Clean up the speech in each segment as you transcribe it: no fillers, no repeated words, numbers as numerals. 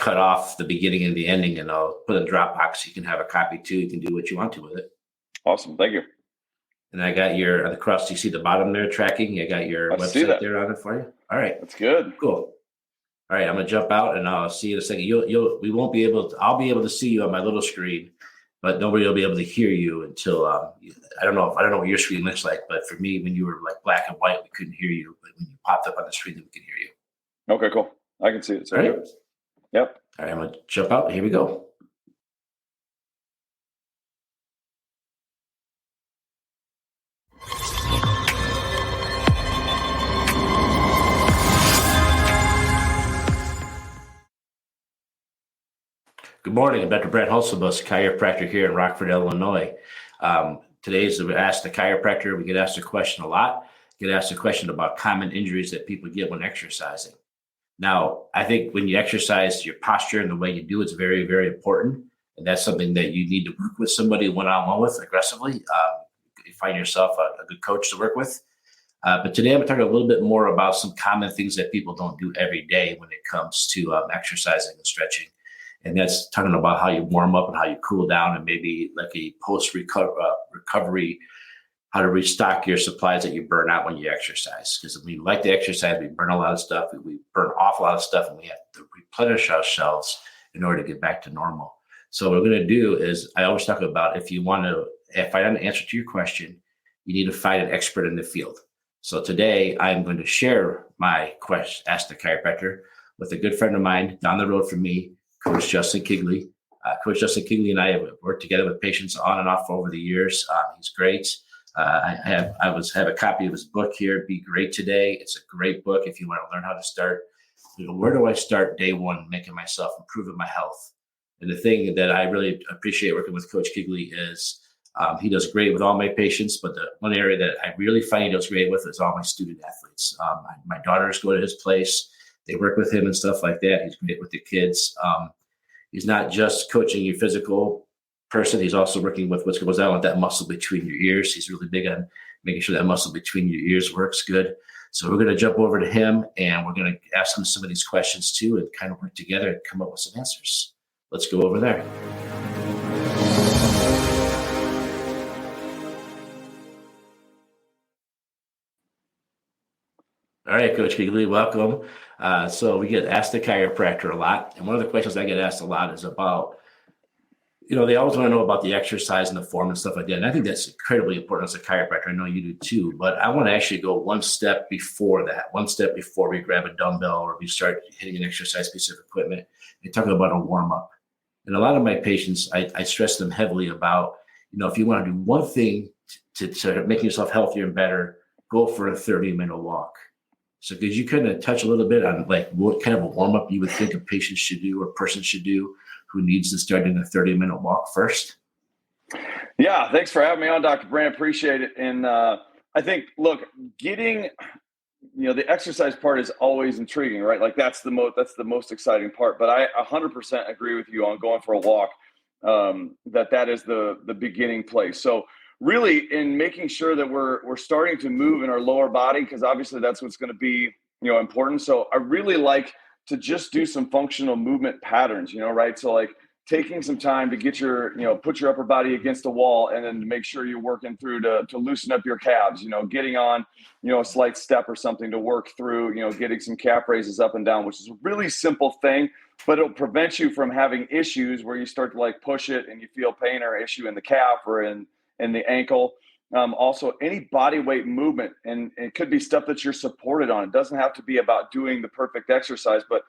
cut off the beginning and the ending, and I'll put it in Dropbox. You can have a copy too. You can do what you want to with it. Awesome. Thank you. And I got your on the cross. You see the bottom there tracking. I got your website there on it for you. All right. That's good. Cool. All right. I'm gonna jump out and I'll see you in a second. We won't be able to. I'll be able to see you on my little screen, but nobody will be able to hear you until I don't know what your screen looks like. But for me, when you were like black and white, we couldn't hear you. But when you popped up on the screen, then we can hear you. Okay. Cool. I can see it. So all right. Yep. All right. I'm gonna jump out. Here we go. Good morning. I'm Dr. Brent Hulsebus, chiropractor here in Rockford, Illinois. Today's Ask the Chiropractor. We get asked a question a lot. Get asked a question about common injuries that people get when exercising. Now, I think when you exercise, your posture and the way you do it's very, very important. And that's something that you need to work with somebody one-on-one with aggressively. You find yourself a good coach to work with. But today I'm going to talk a little bit more about some common things that people don't do every day when it comes to exercising and stretching. And that's talking about how you warm up and how you cool down and maybe like a post-recovery, how to restock your supplies that you burn out when you exercise. Because when we like to exercise, we burn a lot of stuff. We burn off a lot of stuff and we have to replenish ourselves in order to get back to normal. So what we're going to do is I always talk about if I find an answer to your question, you need to find an expert in the field. So today I'm going to share my question, Ask the Chiropractor, with a good friend of mine down the road from me, Coach Justin Kigley. Coach Justin Kigley and I have worked together with patients on and off over the years. He's great. I have a copy of his book here, Be Great Today. It's a great book if you want to learn how to start. Where do I start day one making myself, improving my health? And the thing that I really appreciate working with Coach Kigley is he does great with all my patients, but the one area that I really find he does great with is all my student athletes. My daughters go to his place. They work with him and stuff like that. He's great with the kids. He's not just coaching your physical person. He's also working with what goes on with that muscle between your ears. He's really big on making sure that muscle between your ears works good. So we're going to jump over to him and we're going to ask him some of these questions too and kind of work together and come up with some answers. Let's go over there. All right, Coach Kigley, welcome. So we get asked the chiropractor a lot. And one of the questions I get asked a lot is about, they always want to know about the exercise and the form and stuff like that. And I think that's incredibly important as a chiropractor. I know you do too, but I want to actually go one step before that, one step before we grab a dumbbell or we start hitting an exercise piece of equipment and talk about a warm up. And a lot of my patients, I stress them heavily about, if you want to do one thing to make yourself healthier and better, go for a 30-minute walk. So could you kind of touch a little bit on like what kind of a warm up you would think a patient should do or a person should do who needs to start in a 30-minute walk first? Yeah, thanks for having me on, Dr. Brand. Appreciate it. And I think, look, getting, the exercise part is always intriguing, right? Like that's the most exciting part. But I 100% agree with you on going for a walk. That is the beginning place. So really in making sure that we're starting to move in our lower body, because obviously that's what's going to be, important. So I really like to just do some functional movement patterns, right? So like taking some time to get put your upper body against a wall and then to make sure you're working through to loosen up your calves, getting on, a slight step or something to work through, getting some calf raises up and down, which is a really simple thing, but it'll prevent you from having issues where you start to like push it and you feel pain or issue in the calf or in the ankle. Also, any body weight movement, and it could be stuff that you're supported on. It doesn't have to be about doing the perfect exercise, but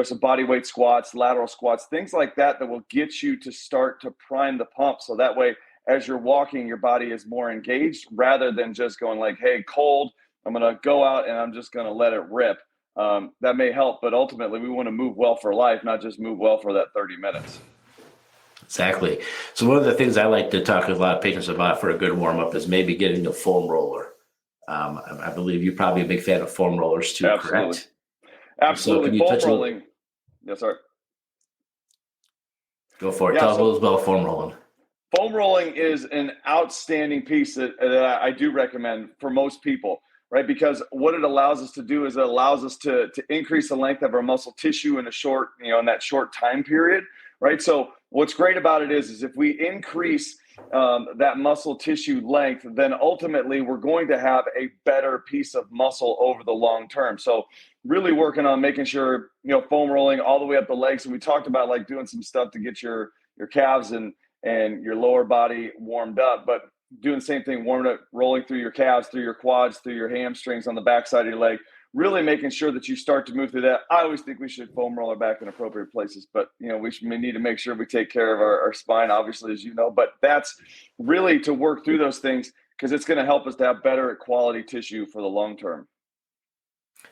some body weight squats, lateral squats, things like that will get you to start to prime the pump. So that way, as you're walking, your body is more engaged rather than just going like, hey, cold, I'm going to go out and I'm just going to let it rip. That may help, but ultimately we want to move well for life, not just move well for that 30 minutes. Exactly. So one of the things I like to talk to a lot of patients about for a good warm-up is maybe getting the foam roller. I believe you're probably a big fan of foam rollers too, Absolutely. Correct? Absolutely. So foam rolling. Yes, sir. Go for it. Tell us a little about foam rolling. Foam rolling is an outstanding piece that I do recommend for most people. right? Because what it allows us to do is it allows us to increase the length of our muscle tissue in a short, in that short time period, right? So what's great about it is if we increase that muscle tissue length, then ultimately we're going to have a better piece of muscle over the long term. So really working on making sure, foam rolling all the way up the legs. And we talked about like doing some stuff to get your calves and your lower body warmed up, but doing the same thing, warming up, rolling through your calves, through your quads, through your hamstrings on the backside of your leg, really making sure that you start to move through that. I always think we should foam roll our back in appropriate places, but we need to make sure we take care of our spine, obviously, as you know, but that's really to work through those things because it's going to help us to have better quality tissue for the long term.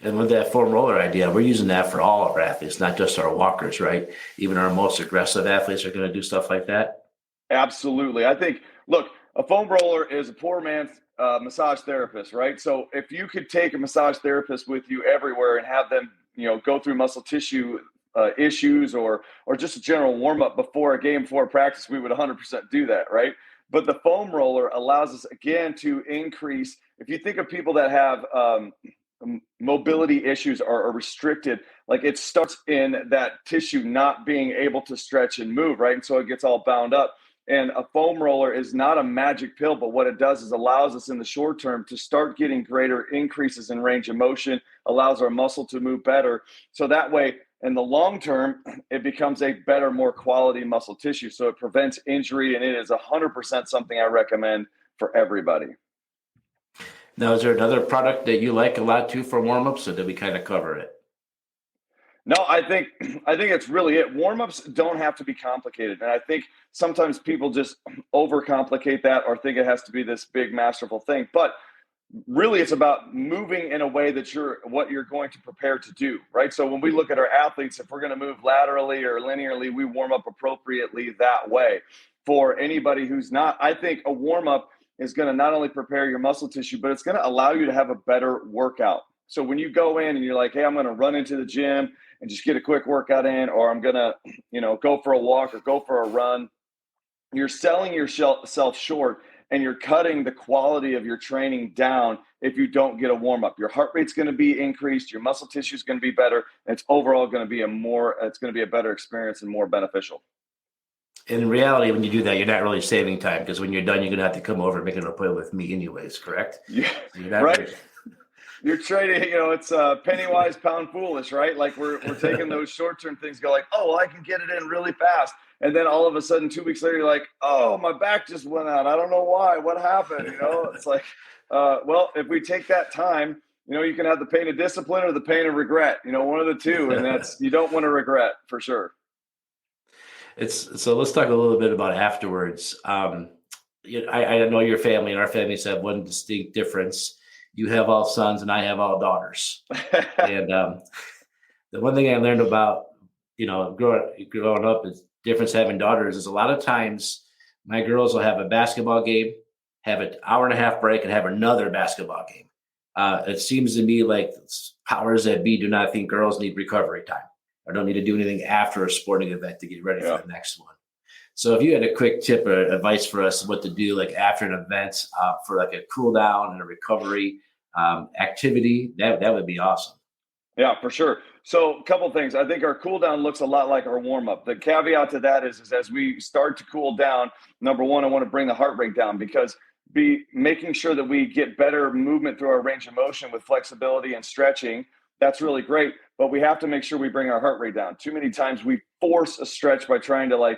And with that foam roller idea, we're using that for all of our athletes, not just our walkers, right? Even our most aggressive athletes are going to do stuff like that. Absolutely. I think, look, a foam roller is a poor man's massage therapist, right? So if you could take a massage therapist with you everywhere and have them, go through muscle tissue issues or just a general warm up before a game, before a practice, we would 100% do that, right? But the foam roller allows us again to increase. If you think of people that have mobility issues are restricted, like it starts in that tissue not being able to stretch and move, right? And so it gets all bound up. And a foam roller is not a magic pill, but what it does is allows us in the short term to start getting greater increases in range of motion, allows our muscle to move better. So that way, in the long term, it becomes a better, more quality muscle tissue. So it prevents injury, and it is 100% something I recommend for everybody. Now, is there another product that you like a lot too for warm-ups, or did we kind of cover it? No, I think it's really it. Warm-ups don't have to be complicated. And I think sometimes people just overcomplicate that or think it has to be this big masterful thing. But really it's about moving in a way that what you're going to prepare to do, right? So when we look at our athletes, if we're going to move laterally or linearly, we warm up appropriately that way. For anybody who's not, I think a warm-up is going to not only prepare your muscle tissue, but it's going to allow you to have a better workout. So when you go in and you're like, hey, I'm going to run into the gym and just get a quick workout in, or I'm going to, go for a walk or go for a run, you're selling yourself short and you're cutting the quality of your training down if you don't get a warm up. Your heart rate's going to be increased, your muscle tissue is going to be better, and it's overall going to be a better experience and more beneficial. In reality, when you do that, you're not really saving time because when you're done, you're going to have to come over and make an appointment with me anyways, correct? Yeah, so right. Really... You're trading, it's penny wise, pound foolish, right? Like we're taking those short-term things, go like, oh, well, I can get it in really fast. And then all of a sudden, 2 weeks later, you're like, oh, my back just went out. I don't know why. What happened? It's like, well, if we take that time, you can have the pain of discipline or the pain of regret, one of the two. And that's, you don't want to regret for sure. So let's talk a little bit about afterwards. I know your family and our families have one distinct difference. You have all sons and I have all daughters. And the one thing I learned about, growing up is difference having daughters is a lot of times my girls will have a basketball game, have an hour and a half break, and have another basketball game. It seems to me like powers that be do not think girls need recovery time or don't need to do anything after a sporting event to get ready for the next one. So if you had a quick tip or advice for us what to do like after an event for like a cool down and a recovery activity, that would be awesome. Yeah, for sure. So a couple of things. I think our cool down looks a lot like our warm up. The caveat to that is as we start to cool down, number one, I want to bring the heart rate down because making sure that we get better movement through our range of motion with flexibility and stretching. That's really great. But we have to make sure we bring our heart rate down. Too many times we force a stretch by trying to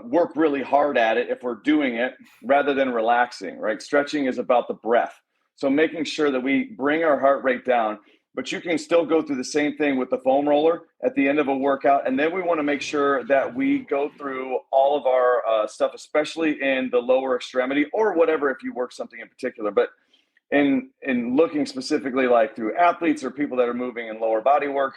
work really hard at it if we're doing it rather than relaxing, right? Stretching is about the breath. So making sure that we bring our heart rate down, but you can still go through the same thing with the foam roller at the end of a workout. And then we want to make sure that we go through all of our stuff, especially in the lower extremity or whatever, if you work something in particular. But in looking specifically like through athletes or people that are moving in lower body work,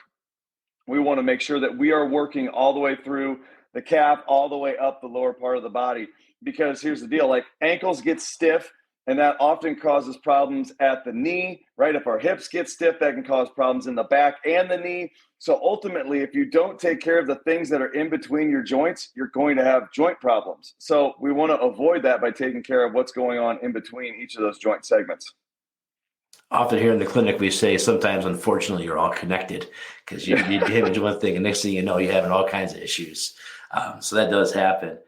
we want to make sure that we are working all the way through the calf, all the way up the lower part of the body. Because here's the deal, like ankles get stiff, and that often causes problems at the knee, right? If our hips get stiff, that can cause problems in the back and the knee. So ultimately, if you don't take care of the things that are in between your joints, you're going to have joint problems. So we want to avoid that by taking care of what's going on in between each of those joint segments. Often here in the clinic, we say sometimes, unfortunately, you're all connected because you damage one thing, and next thing you know, you're having all kinds of issues. So that does happen.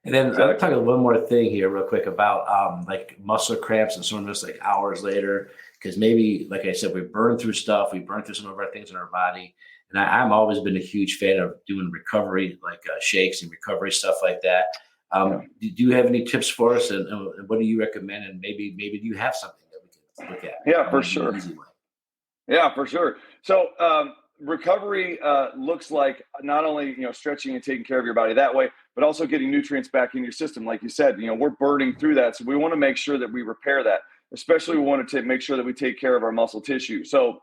And then I'm Exactly. talking one more thing here, real quick, about like muscle cramps and soreness, like hours later, because maybe, like I said, we burn through stuff, we burn through some of our things in our body. And I'm always been a huge fan of doing recovery, like shakes and recovery stuff like that. Yeah. Do you have any tips for us, and what do you recommend? And maybe do you have something that we can look at? Yeah, I for want to do an sure. easy way. Yeah, for sure. So recovery looks like not only stretching and taking care of your body that way, but also getting nutrients back in your system. Like you said, we're burning through that, so we want to make sure that we repair that. Especially, we want to make sure that we take care of our muscle tissue. So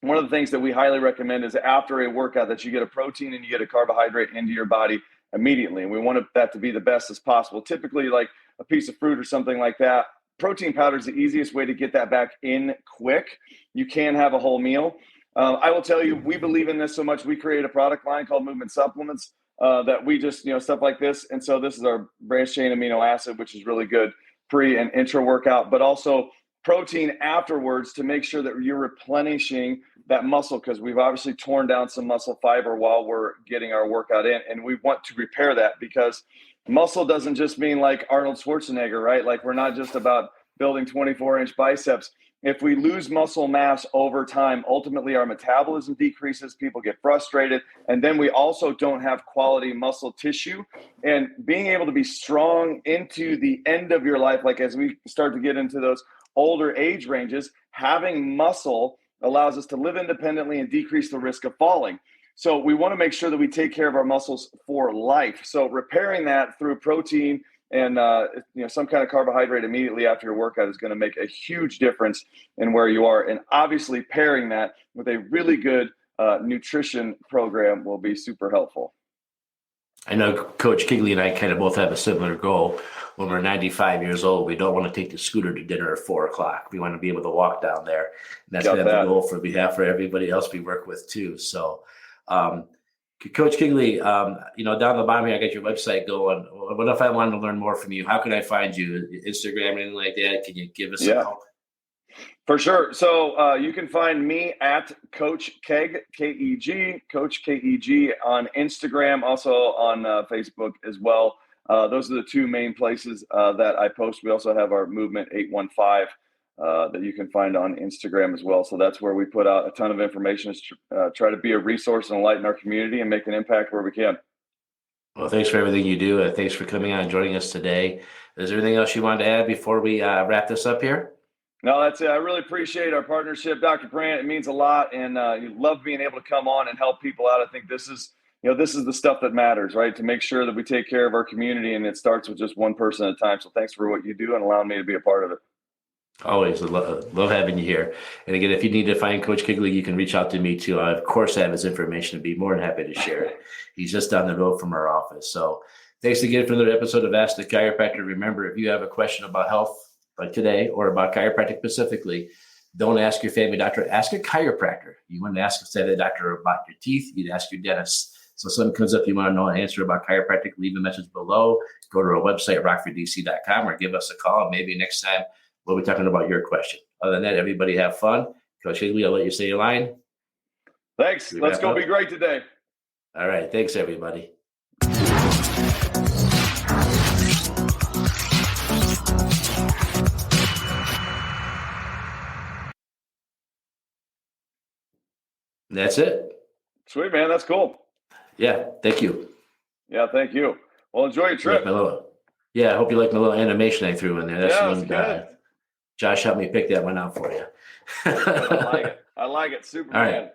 one of the things that we highly recommend is after a workout that you get a protein and you get a carbohydrate into your body immediately. And we want that to be the best as possible. Typically, like a piece of fruit or something like that. Protein powder is the easiest way to get that back in quick. You can have a whole meal. I will tell you, we believe in this so much. We create a product line called Movement Supplements that we just, stuff like this. And so this is our branched chain amino acid, which is really good pre and intra workout, but also protein afterwards to make sure that you're replenishing that muscle, because we've obviously torn down some muscle fiber while we're getting our workout in, and we want to repair that, because muscle doesn't just mean like Arnold Schwarzenegger, right? Like, we're not just about building 24-inch biceps. If we lose muscle mass over time, ultimately our metabolism decreases, people get frustrated, and then we also don't have quality muscle tissue. And being able to be strong into the end of your life, like as we start to get into those older age ranges, having muscle allows us to live independently and decrease the risk of falling. So we want to make sure that we take care of our muscles for life. So repairing that through protein and some kind of carbohydrate immediately after your workout is going to make a huge difference in where you are. And obviously pairing that with a really good nutrition program will be super helpful. I know Coach Kigley and I kind of both have a similar goal. When we're 95 years old, we don't want to take the scooter to dinner at 4 o'clock. We want to be able to walk down there. And that's kind of the goal for behalf for everybody else we work with too. So, Coach Kigley, down the bottom here, I got your website going. What if I wanted to learn more from you? How can I find you? Instagram, anything like that? Can you give us some help? For sure. So you can find me at Coach Keg, K-E-G, Coach K-E-G on Instagram, also on Facebook as well. Those are the two main places that I post. We also have our Movement 815 that you can find on Instagram as well. So that's where we put out a ton of information to try to be a resource and enlighten our community and make an impact where we can. Well, thanks for everything you do. Thanks for coming on and joining us today. Is there anything else you wanted to add before we wrap this up here? No, that's it. I really appreciate our partnership, Dr. Brandt. It means a lot, and you love being able to come on and help people out. I think this is the stuff that matters, right? To make sure that we take care of our community, and it starts with just one person at a time. So thanks for what you do and allowing me to be a part of it. Always love having you here. And again, if you need to find Coach Kigley, you can reach out to me too. I, of course, have his information and be more than happy to share it. He's just down the road from our office. So thanks again for another episode of Ask the Chiropractor. Remember, if you have a question about health like today or about chiropractic specifically, don't ask your family doctor, ask a chiropractor. You wouldn't ask a doctor about your teeth, you'd ask your dentist. So if something comes up, you want to know an answer about chiropractic, leave a message below, go to our website, rockforddc.com, or give us a call. And maybe next time we'll be talking about your question. Other than that, everybody have fun. Coach Higley, I'll let you say your line. Thanks. Let's go be great today. All right. Thanks, everybody. That's it. Sweet, man. That's cool. Yeah. Thank you. Yeah. Thank you. Well, enjoy your trip. I hope you like my little animation I threw in there. That's good. Josh helped me pick that one out for you. I like it. Super. All right.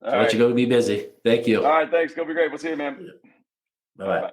I'll let you go be busy. Thank you. All right. Thanks. Go be great. We'll see you, man. Bye-bye.